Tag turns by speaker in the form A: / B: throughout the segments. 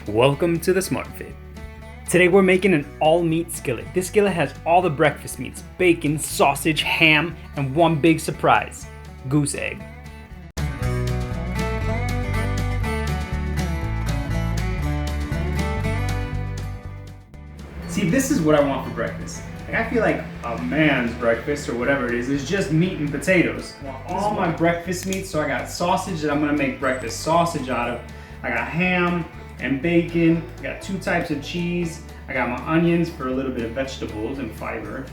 A: Welcome to the Smart Fit. Today we're making an all-meat skillet. This skillet has all the breakfast meats, bacon, sausage, ham, and one big surprise, goose egg. See, this is what I want for breakfast. I feel like a man's breakfast or whatever it is just meat and potatoes. I want all my breakfast meats, so I got sausage that I'm gonna make breakfast sausage out of. I got ham and bacon. I got 2 types of cheese. I got my onions for a little bit of vegetables and fiber.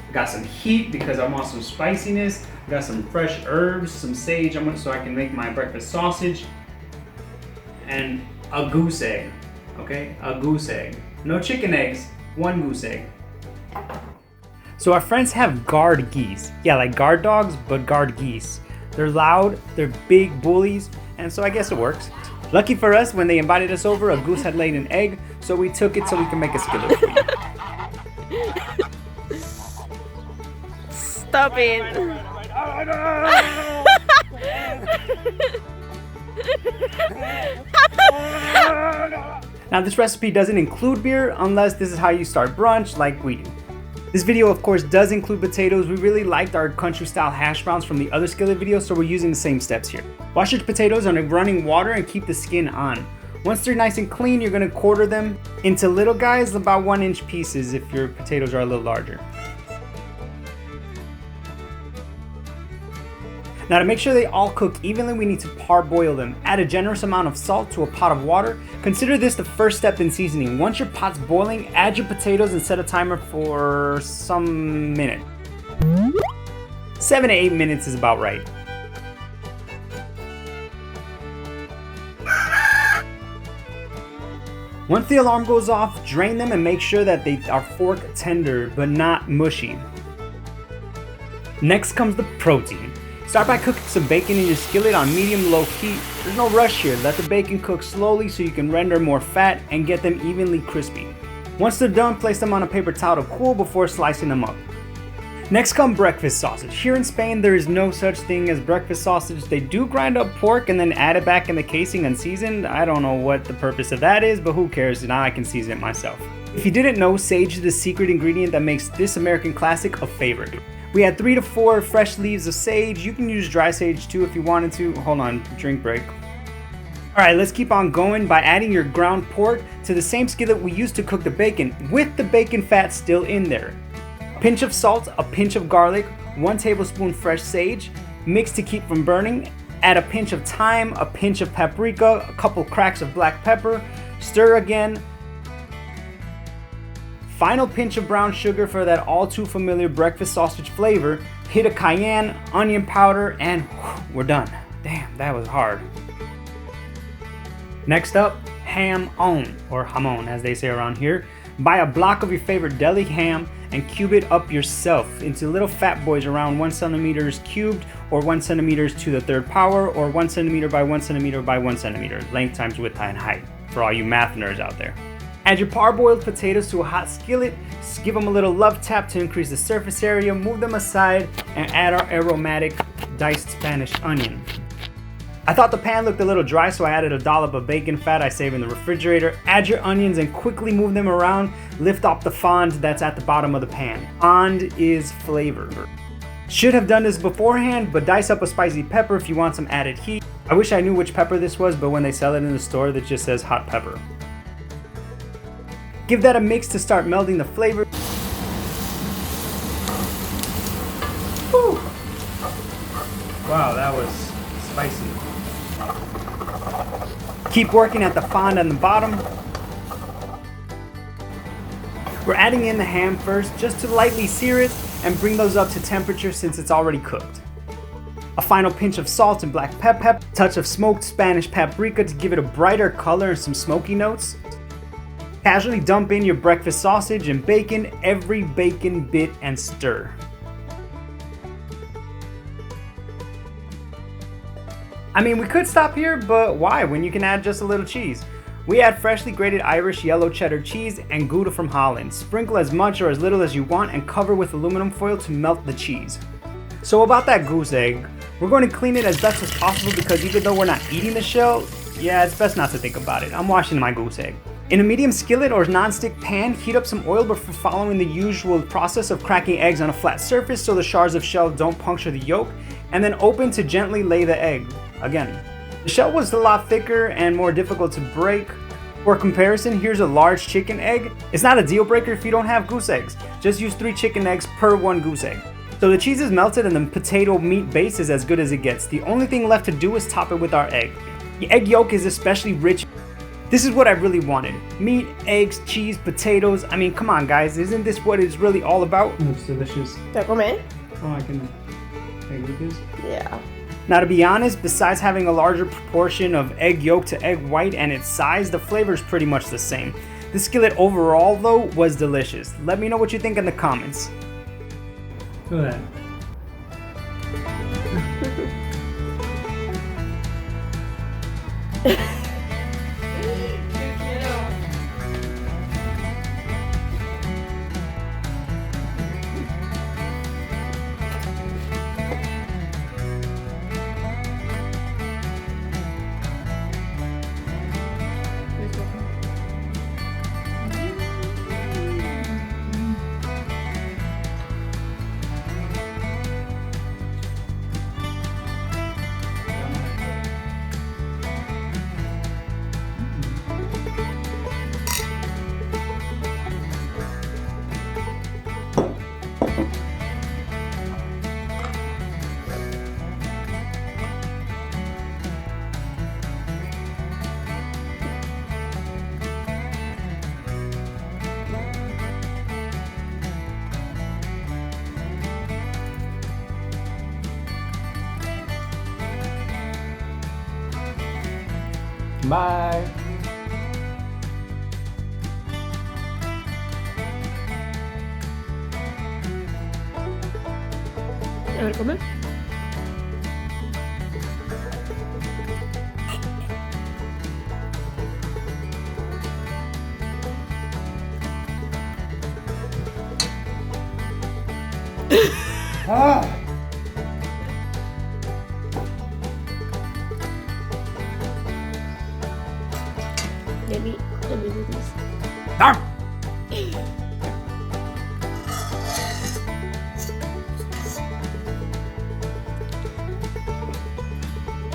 A: I got some heat because I want some spiciness. I got some fresh herbs, some sage so I can make my breakfast sausage. And a goose egg, okay? A goose egg. No chicken eggs, 1 goose egg. So our friends have guard geese. Yeah, like guard dogs, but guard geese. They're loud, they're big bullies, and so I guess it works. Lucky for us, when they invited us over, a goose had laid an egg, so we took it so we can make a skillet for you.
B: Stop it.
A: Now this recipe doesn't include beer unless this is how you start brunch like we do. This video of course does include potatoes. We really liked our country style hash browns from the other skillet video, so we're using the same steps here. Wash your potatoes under running water and keep the skin on. Once they're nice and clean, you're gonna quarter them into little guys, about 1-inch pieces if your potatoes are a little larger. Now to make sure they all cook evenly, we need to parboil them. Add a generous amount of salt to a pot of water. Consider this the first step in seasoning. Once your pot's boiling, add your potatoes and set a timer for some minute. 7 to 8 minutes is about right. Once the alarm goes off, drain them and make sure that they are fork tender but not mushy. Next comes the protein. Start by cooking some bacon in your skillet on medium-low heat. There's no rush here. Let the bacon cook slowly so you can render more fat and get them evenly crispy. Once they're done, place them on a paper towel to cool before slicing them up. Next come breakfast sausage. Here in Spain, there is no such thing as breakfast sausage. They do grind up pork and then add it back in the casing unseasoned. I don't know what the purpose of that is, but who cares? Now I can season it myself. If you didn't know, sage is the secret ingredient that makes this American classic a favorite. We had 3 to 4 fresh leaves of sage. You can use dry sage too if you wanted to. Hold on, drink break. Alright, let's keep on going by adding your ground pork to the same skillet we used to cook the bacon, with the bacon fat still in there. A pinch of salt, a pinch of garlic, 1 tablespoon fresh sage, mix to keep from burning. Add a pinch of thyme, a pinch of paprika, a couple cracks of black pepper, stir again. Final pinch of brown sugar for that all too familiar breakfast sausage flavor. Hit a cayenne, onion powder, and we're done. Damn, that was hard. Next up, ham on, or jamon as they say around here. Buy a block of your favorite deli ham and cube it up yourself into little fat boys around 1 centimeters cubed, or 1 centimeters to the 3rd power, or 1 centimeter by 1 centimeter by 1 centimeter, length times width and height, for all you math nerds out there. Add your parboiled potatoes to a hot skillet, give them a little love tap to increase the surface area, move them aside, and add our aromatic diced Spanish onion. I thought the pan looked a little dry, so I added a dollop of bacon fat I save in the refrigerator. Add your onions and quickly move them around. Lift off the fond that's at the bottom of the pan. Fond is flavor. Should have done this beforehand, but dice up a spicy pepper if you want some added heat. I wish I knew which pepper this was, but when they sell it in the store, that just says hot pepper. Give that a mix to start melding the flavor. Whew. Wow, that was spicy. Keep working at the fond on the bottom. We're adding in the ham first just to lightly sear it and bring those up to temperature since it's already cooked. A final pinch of salt and black pepper, touch of smoked Spanish paprika to give it a brighter color and some smoky notes. Casually dump in your breakfast sausage and bacon, every bacon bit, and stir. I mean, we could stop here, but why when you can add just a little cheese? We add freshly grated Irish yellow cheddar cheese and Gouda from Holland. Sprinkle as much or as little as you want and cover with aluminum foil to melt the cheese. So about that goose egg, we're going to clean it as best as possible because even though we're not eating the shell, Yeah, it's best not to think about it. I'm washing my goose egg. In a medium skillet or non-stick pan, heat up some oil before following the usual process of cracking eggs on a flat surface so the shards of shell don't puncture the yolk, and then open to gently lay the egg. Again, the shell was a lot thicker and more difficult to break. For comparison, here's a large chicken egg. It's not a deal breaker if you don't have goose eggs. Just use 3 chicken eggs per 1 goose egg. So the cheese is melted and the potato meat base is as good as it gets. The only thing left to do is top it with our egg. The egg yolk is especially rich. This is what I really wanted. Meat, eggs, cheese, potatoes. I mean, come on guys, isn't this what it's really all about?
B: Looks delicious.
C: ¿Te comer?
B: Oh, I can egg with this.
C: Yeah.
A: Now to be honest, besides having a larger proportion of egg yolk to egg white and its size, the flavor is pretty much the same. The skillet overall though was delicious. Let me know what you think in the comments.
B: Look at that. Bye.
C: A ver, come.
B: Ah!
C: Let me do this.
A: Ah!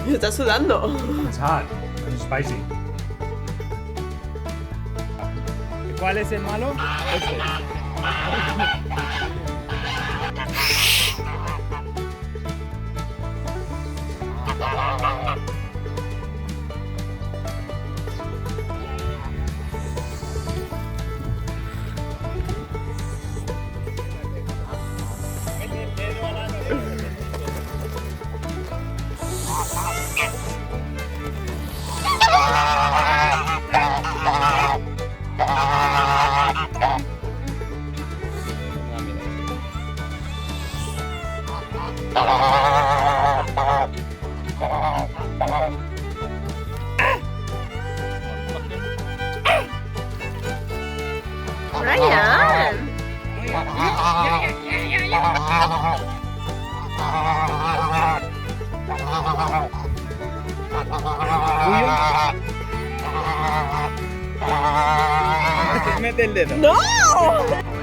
C: Me está sudando.
B: It's hot. It's spicy.
A: ¿Cuál es el malo? Este.
C: Ryan.
A: Mete el dedo.
C: No.